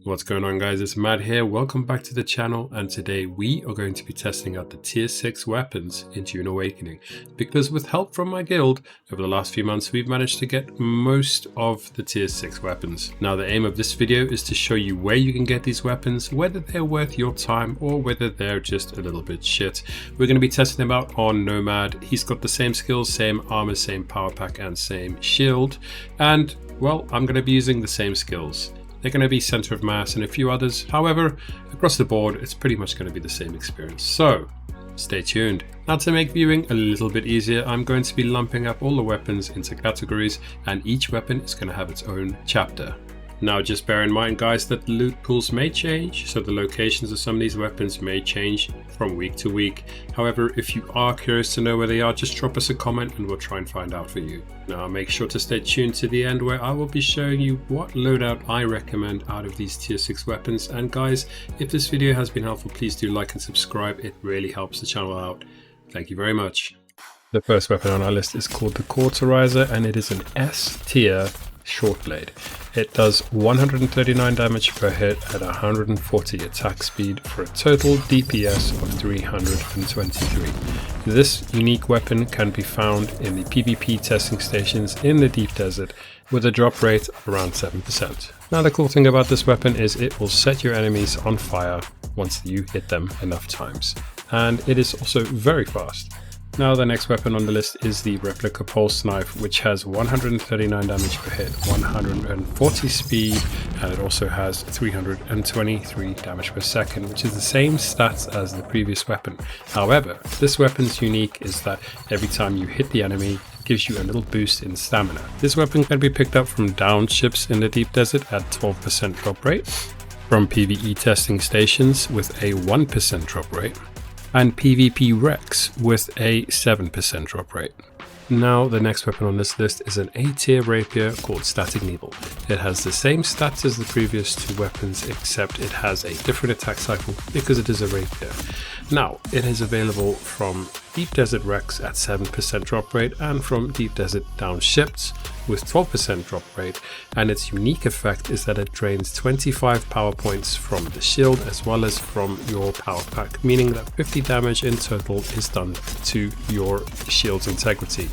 What's going on, guys? It's Matt here. Welcome back to the channel, and today we are going to be testing out the tier 6 weapons in Dune Awakening, because with help from my guild over the last few months we've managed to get most of the tier 6 weapons. Now the aim of this video is to show you where you can get these weapons, whether they're worth your time or whether they're just a little bit shit. We're going to be testing them out on Nomad. He's got the same skills, same armor, same power pack and same shield, and well, I'm going to be using the same skills. They're going to be center of mass and a few others. However, across the board, it's pretty much going to be the same experience. So stay tuned. Now, to make viewing a little bit easier, I'm going to be lumping up all the weapons into categories, and each weapon is going to have its own chapter. Now, just bear in mind, guys, that the loot pools may change, so the locations of some of these weapons may change from week to week. However, if you are curious to know where they are, just drop us a comment and we'll try and find out for you. Now, make sure to stay tuned to the end, where I will be showing you what loadout I recommend out of these tier 6 weapons. And guys, if this video has been helpful, please do like and subscribe. It really helps the channel out. Thank you very much. The first weapon on our list is called the Cauterizer, and it is an S tier short blade. It does 139 damage per hit at 140 attack speed for a total DPS of 323. This unique weapon can be found in the PvP testing stations in the deep desert with a drop rate of around 7%. Now, the cool thing about this weapon is it will set your enemies on fire once you hit them enough times, and it is also very fast. Now, the next weapon on the list is the Replica pulse knife, which has 139 damage per hit, 140 speed, and it also has 323 damage per second, which is the same stats as the previous weapon. However, this weapon's unique is that every time you hit the enemy, it gives you a little boost in stamina. This weapon can be picked up from downed ships in the deep desert at 12% drop rate, from PvE testing stations with a 1% drop rate, and PvP Rex with a 7% drop rate. Now, the next weapon on this list is an A tier rapier called Static Needle. It has the same stats as the previous two weapons, except it has a different attack cycle because it is a rapier. Now, it is available from Deep Desert Rex at 7% drop rate and from Deep Desert Down Ships with 12% drop rate, and its unique effect is that it drains 25 power points from the shield as well as from your power pack, meaning that 50 damage in total is done to your shield's integrity,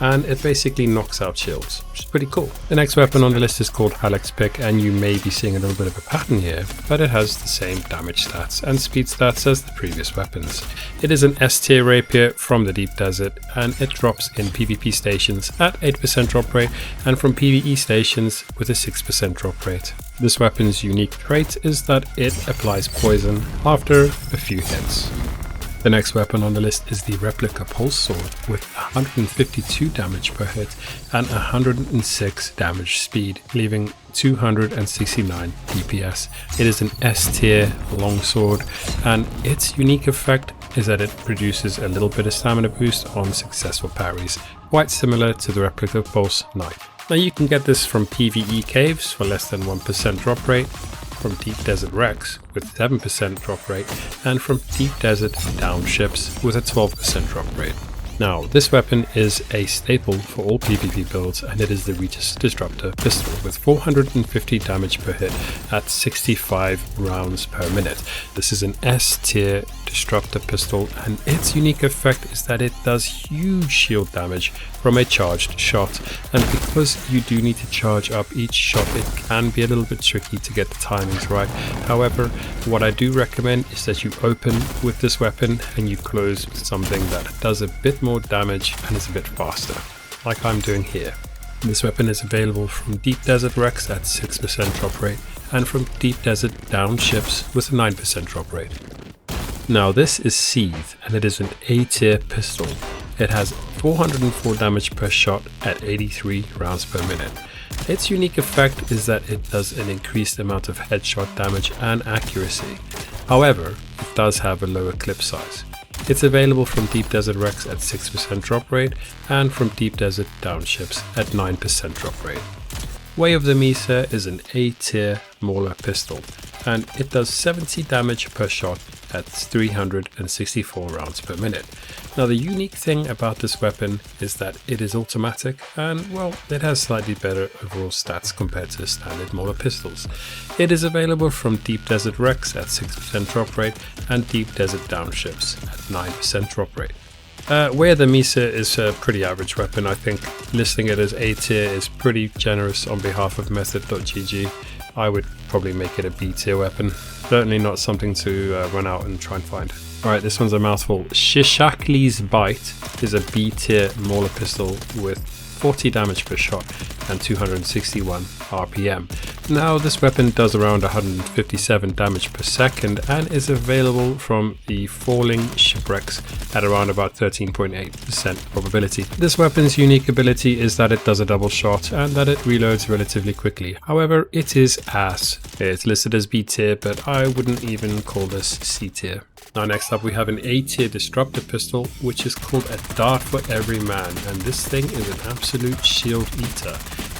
and it basically knocks out shields, which is pretty cool. The next weapon on the list is called Halleck's pick, and you may be seeing a little bit of a pattern here, but it has the same damage stats and speed stats as the previous weapons. It is an S tier rapier from the deep desert, and it drops in PvP stations at 8% drop rate and from PvE stations with a 6% drop rate. This weapon's unique trait is that it applies poison after a few hits. The next weapon on the list is the Replica pulse sword with 152 damage per hit and 106 damage speed, leaving 269 DPS. It is an S tier longsword, and its unique effect is that it produces a little bit of stamina boost on successful parries, quite similar to the Replica pulse knife. Now, you can get this from PvE caves for less than 1% drop rate, from Deep Desert Rex with 7% drop rate, and from Deep Desert Down Ships with a 12% drop rate. Now, this weapon is a staple for all PvP builds, and it is the Regis Disruptor pistol with 450 damage per hit at 65 rounds per minute. This is an S tier Disruptor pistol, and its unique effect is that it does huge shield damage from a charged shot, and because you do need to charge up each shot, it can be a little bit tricky to get the timings right. However, what I do recommend is that you open with this weapon and you close with something that does a bit more damage and is a bit faster, like I'm doing here. This weapon is available from Deep Desert Rex at 6% drop rate and from Deep Desert Down Ships with a 9% drop rate. Now, this is Seethe, and it is an A tier pistol. It has 404 damage per shot at 83 rounds per minute. Its unique effect is that it does an increased amount of headshot damage and accuracy. However, it does have a lower clip size. It's available from Deep Desert Rex at 6% drop rate and from Deep Desert Down Ships at 9% drop rate. Way of the Misr is an A tier Mauler pistol, and it does 70 damage per shot at 364 rounds per minute. Now the unique thing about this weapon is that it is automatic and, well, it has slightly better overall stats compared to standard Molar pistols. It is available from Deep Desert Wrecks at 6% drop rate and Deep Desert Downships at 9% drop rate. Where the Misr is a pretty average weapon, I think listing it as A tier is pretty generous on behalf of method.gg. I would probably make it a B tier weapon. Certainly not something to run out and try and find. Alright, this one's a mouthful. Shishakli's Bite is a B tier Mauler pistol with 40 damage per shot and 261 RPM. Now this weapon does around 157 damage per second and is available from the Falling Shipwrecks at around about 13.8% probability. This weapon's unique ability is that it does a double shot and that it reloads relatively quickly. However, it is ass. It's listed as B tier, but I wouldn't even call this C tier. Now next up we have an A tier Disruptor pistol, which is called a dart for every man, and this thing is an absolute shield eater.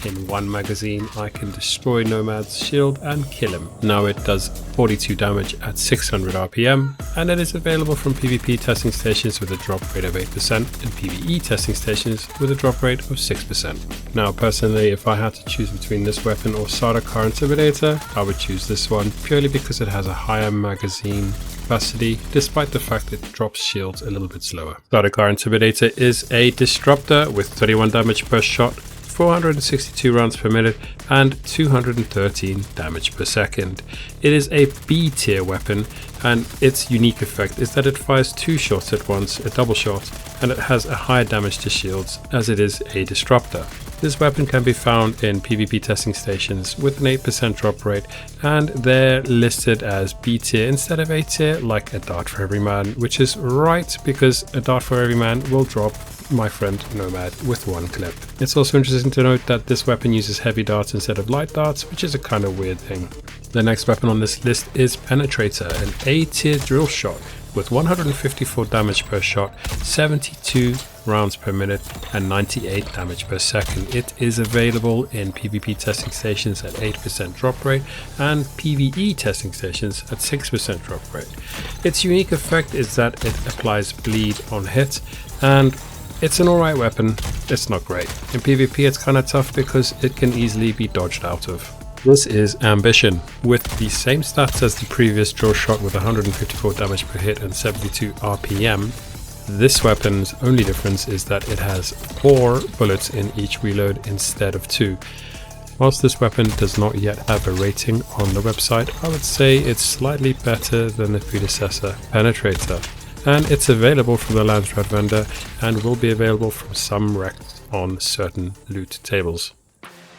In one magazine I can destroy Nomad's shield and kill him. Now it does 42 damage at 600 RPM, and it is available from PvP testing stations with a drop rate of 8% and PvE testing stations with a drop rate of 6%. Now personally, if I had to choose between this weapon or Sardaukar Intimidator, I would choose this one purely because it has a higher magazine capacity, despite the fact it drops shields a little bit slower. Sardaukar Intimidator is a disruptor with 31 damage per shot, 462 rounds per minute and 213 damage per second. It is a B tier weapon, and its unique effect is that it fires 2 shots at once, a double shot, and it has a higher damage to shields as it is a disruptor. This weapon can be found in PvP testing stations with an 8% drop rate, and they're listed as B tier instead of A tier, like a dart for every man, which is right because a dart for every man will drop my friend Nomad with 1 clip. It's also interesting to note that this weapon uses heavy darts instead of light darts, which is a kind of weird thing. The next weapon on this list is Penetrator, an A tier drill shot with 154 damage per shot, 72 rounds per minute and 98 damage per second. It is available in PvP testing stations at 8% drop rate and PvE testing stations at 6% drop rate. Its unique effect is that it applies bleed on hit, and it's an alright weapon. It's not great. In PvP it's kinda tough because it can easily be dodged out of. This is Ambition, with the same stats as the previous drill shot with 154 damage per hit and 72 RPM. This weapon's only difference is that it has 4 bullets in each reload instead of 2. Whilst this weapon does not yet have a rating on the website, I would say it's slightly better than the predecessor, Penetrator, and it's available from the Landsrat vendor and will be available from some wrecks on certain loot tables.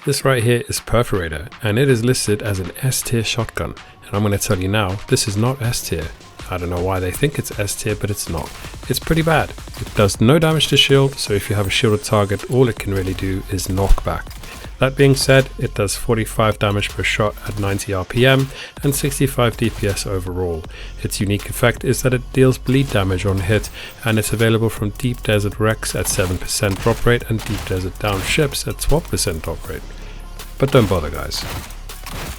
This right here is Perforator, and it is listed as an S tier shotgun, and I'm going to tell you now, this is not S tier. I don't know why they think it's S tier, but it's not. It's pretty bad. It does no damage to shield, so if you have a shielded target, all it can really do is knock back. That being said, it does 45 damage per shot at 90 RPM and 65 DPS overall. Its unique effect is that it deals bleed damage on hit, and it's available from Deep Desert Wrecks at 7% drop rate and Deep Desert Downships at 12% drop rate. But don't bother, guys.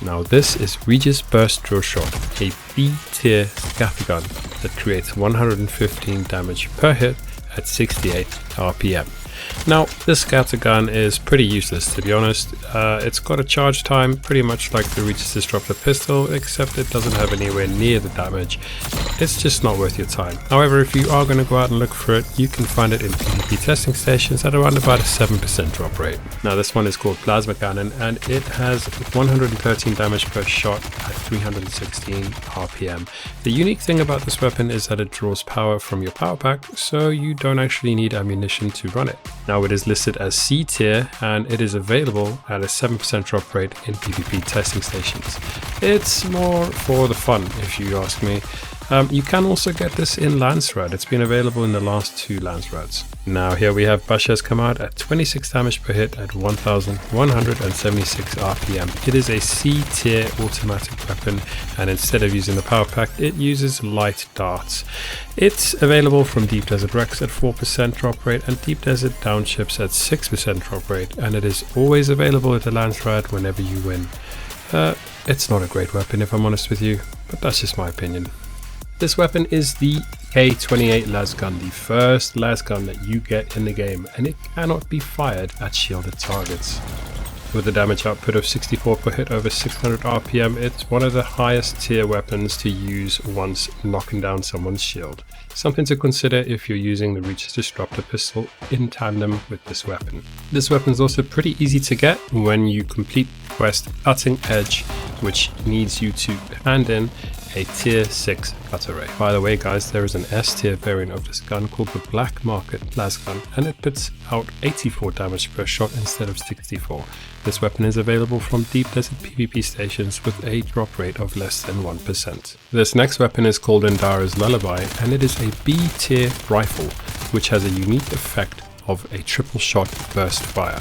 Now this is Regis Burst Drillshot, a B tier scattergun that creates 115 damage per hit at 68 RPM. Now this scattergun is pretty useless, to be honest. It's got a charge time pretty much like the Regis Disruptor pistol, except it doesn't have anywhere near the damage. It's just not worth your time. However, if you are going to go out and look for it, you can find it in PvP testing stations at around about a 7% drop rate. Now this one is called Plasma Cannon, and it has 113 damage per shot at 316 RPM. The unique thing about this weapon is that it draws power from your power pack, so you don't actually need ammunition to run it. Now it is listed as C tier, and it is available at a 7% drop rate in PvP testing stations. It's more for the fun, if you ask me. You can also get this in Landsrat. It's been available in the last 2 Landsrats. Now here we have Bashar's command at 26 damage per hit at 1176 RPM. It is a C tier automatic weapon, and instead of using the power pack, it uses light darts. It's available from Deep Desert Wrecks at 4% drop rate and Deep Desert Downships at 6% drop rate, and it is always available at the Landsrat whenever you win. It's not a great weapon if I'm honest with you, but that's just my opinion. This weapon is the K28 Lasgun, the first Lasgun that you get in the game, and it cannot be fired at shielded targets. With a damage output of 64 per hit over 600 RPM, it's one of the highest tier weapons to use once knocking down someone's shield. Something to consider if you're using the Regis Disruptor pistol in tandem with this weapon. This weapon is also pretty easy to get when you complete quest Cutting Edge, which needs you to hand in a tier 6 cutter ray. By the way guys, there is an S tier variant of this gun called the Black Market Lasgun, and it puts out 84 damage per shot instead of 64. This weapon is available from deep desert PvP stations with a drop rate of less than 1%. This next weapon is called Indara's Lullaby, and it is a B tier rifle which has a unique effect of a triple shot burst fire.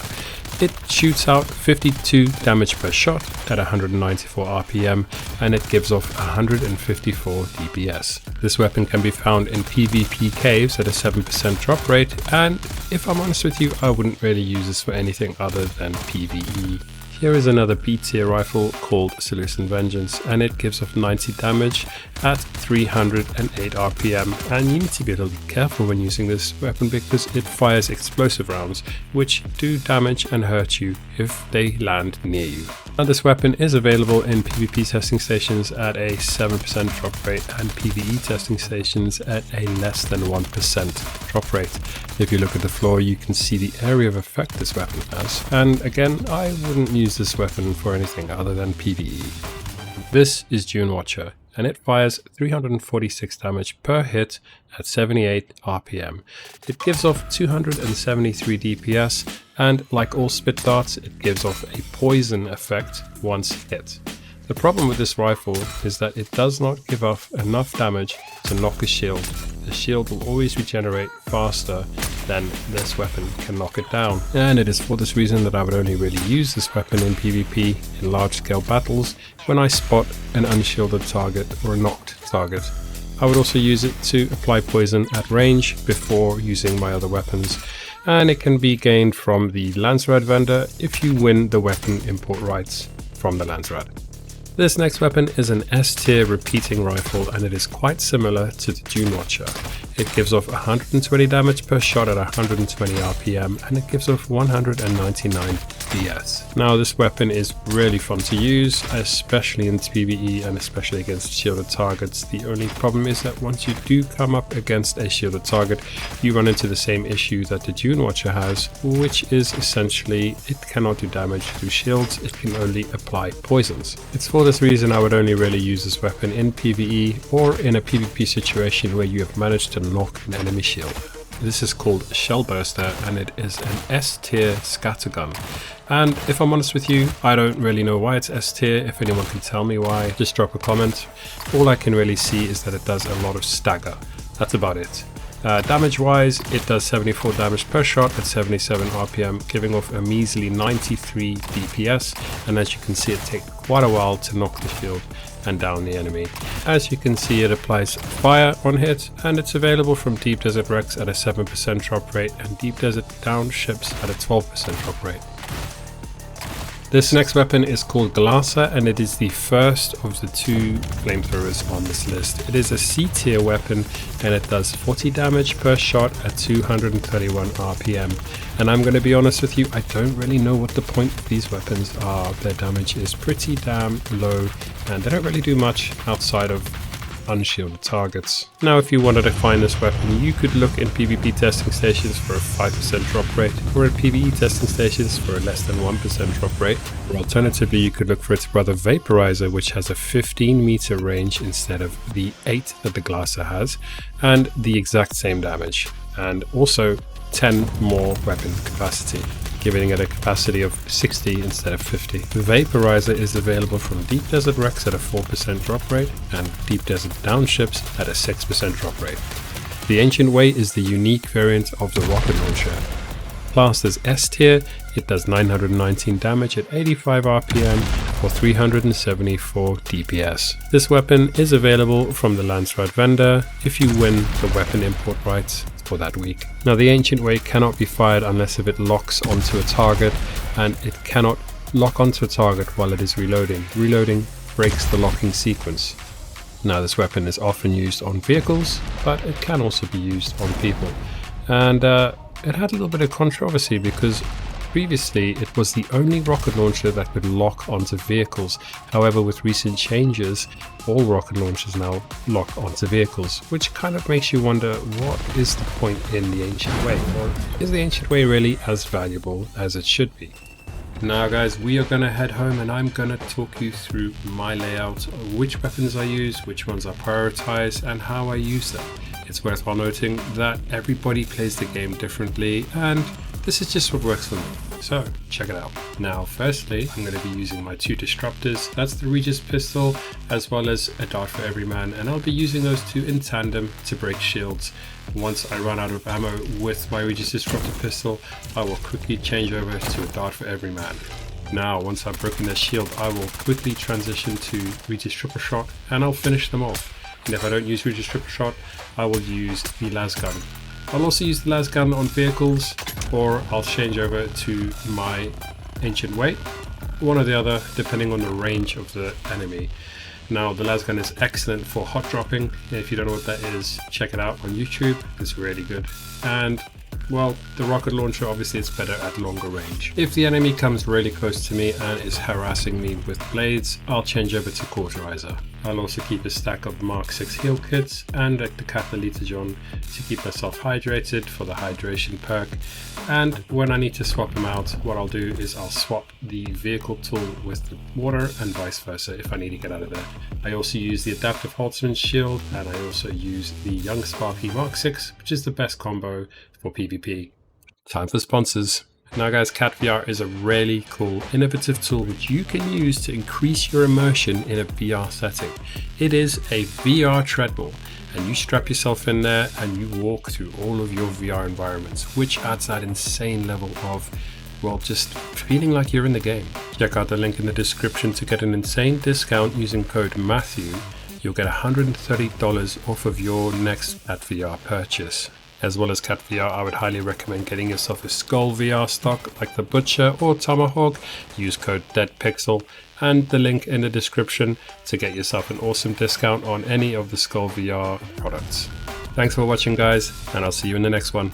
It shoots out 52 damage per shot at 194 RPM, and it gives off 154 DPS. This weapon can be found in PvP caves at a 7% drop rate, and if I'm honest with you, I wouldn't really use this for anything other than PvE. Here is another B tier rifle called Salusan Vengeance, and it gives off 90 damage at 308 RPM, and you need to be a little careful when using this weapon because it fires explosive rounds which do damage and hurt you if they land near you. Now this weapon is available in PvP testing stations at a 7% drop rate and PvE testing stations at a less than 1% drop rate. If you look at the floor, you can see the area of effect this weapon has, and again, I wouldn't use this weapon for anything other than PvE. This is Dune Watcher, and it fires 346 damage per hit at 78 RPM. It gives off 273 DPS, and like all spit darts, it gives off a poison effect once hit. The problem with this rifle is that it does not give off enough damage to knock a shield. The shield will always regenerate faster than this weapon can knock it down, and it is for this reason that I would only really use this weapon in PvP in large scale battles when I spot an unshielded target or a knocked target. I would also use it to apply poison at range before using my other weapons, and it can be gained from the Landsrad vendor if you win the weapon import rights from the Landsrad. This next weapon is an S tier repeating rifle, and it is quite similar to the Dune Watcher. It gives off 120 damage per shot at 120 RPM, and it gives off 199 DS. Now this weapon is really fun to use, especially in PvE and especially against shielded targets. The only problem is that once you do come up against a shielded target, you run into the same issue that the Dune Watcher has, which is essentially it cannot do damage through shields, it can only apply poisons. It's for this reason I would only really use this weapon in PvE or in a PvP situation where you have managed to knock an enemy shield. This is called Shellburster, and it is an S tier scattergun. And if I'm honest with you, I don't really know why it's S tier. If anyone can tell me why, just drop a comment. All I can really see is that it does a lot of stagger. That's about it. Damage wise, it does 74 damage per shot at 77 RPM, giving off a measly 93 DPS, and as you can see, it takes quite a while to knock the shield and down the enemy. As you can see, it applies fire on hit, and it's available from Deep Desert Rex at a 7% drop rate and Deep Desert Down ships at a 12% drop rate. This next weapon is called Glaser, and it is the first of the two flamethrowers on this list. It is a C tier weapon, and it does 40 damage per shot at 231 RPM. And I'm going to be honest with you, I don't really know what the point of these weapons are. Their damage is pretty damn low, and they don't really do much outside of unshielded targets. Now, if you wanted to find this weapon, you could look in PvP testing stations for a 5% drop rate, or in PvE testing stations for a less than 1% drop rate, or alternatively you could look for its brother Vaporizer, which has a 15 meter range instead of the 8 that the Glaser has, and the exact same damage, and also 10 more weapon capacity, giving it a capacity of 60 instead of 50. The Vaporizer is available from Deep Desert Rex at a 4% drop rate and Deep Desert Down ships at a 6% drop rate. The Ancient Way is the unique variant of the rocket launcher. Classed as S tier, it does 919 damage at 85 RPM or 374 DPS. This weapon is available from the Landsrad vendor if you win the weapon import rights for that week. Now, the Ancient Way cannot be fired unless if it locks onto a target, and it cannot lock onto a target while it is reloading. Reloading breaks the locking sequence. Now this weapon is often used on vehicles, but it can also be used on people. And it had a little bit of controversy because previously it was the only rocket launcher that could lock onto vehicles. However, with recent changes, all rocket launchers now lock onto vehicles, which kind of makes you wonder, what is the point in the ancient way? Or is the ancient way really as valuable as it should be? Now guys, we are gonna head home and I'm gonna talk you through my layout, which weapons I use, which ones I prioritize, and how I use them. It's worthwhile noting that everybody plays the game differently, and this is just what works for me. So check it out. Now firstly, I'm going to be using my 2 disruptors. That's the Regis pistol as well as a dart for every man, and I'll be using those 2 in tandem to break shields. Once I run out of ammo with my Regis disruptor pistol, I will quickly change over to a dart for every man. Now once I've broken their shield, I will quickly transition to Regis triple shot and I'll finish them off. And if I don't use Regis triple shot, I will use the Lasgun. I'll also use the Lasgun on vehicles, or I'll change over to my Ancient Way, one or the other depending on the range of the enemy. Now the Lasgun is excellent for hot dropping. If you don't know what that is, check it out on YouTube, it's really good. And well, the rocket launcher obviously is better at longer range. If the enemy comes really close to me and is harassing me with blades, I'll change over to Cauterizer. I'll also keep a stack of Mark 6 heal kits and a Decathlon to keep myself hydrated for the hydration perk. And when I need to swap them out, what I'll do is I'll swap the vehicle tool with the water and vice versa if I need to get out of there. I also use the Adaptive Holtzman shield, and I also use the Young Sparky Mark 6, which is the best combo for PvP. Time for sponsors. Now guys, CatVR is a really cool, innovative tool which you can use to increase your immersion in a VR setting. It is a VR treadmill, and you strap yourself in there and you walk through all of your VR environments, which adds that insane level of, well, just feeling like you're in the game. Check out the link in the description to get an insane discount using code Matthew. You'll get $130 off of your next CatVR purchase. As well as CatVR, I would highly recommend getting yourself a SkolVR stock like the Butcher or Tomahawk. Use code DEADPIXEL and the link in the description to get yourself an awesome discount on any of the SkolVR products. Thanks for watching guys, and I'll see you in the next one.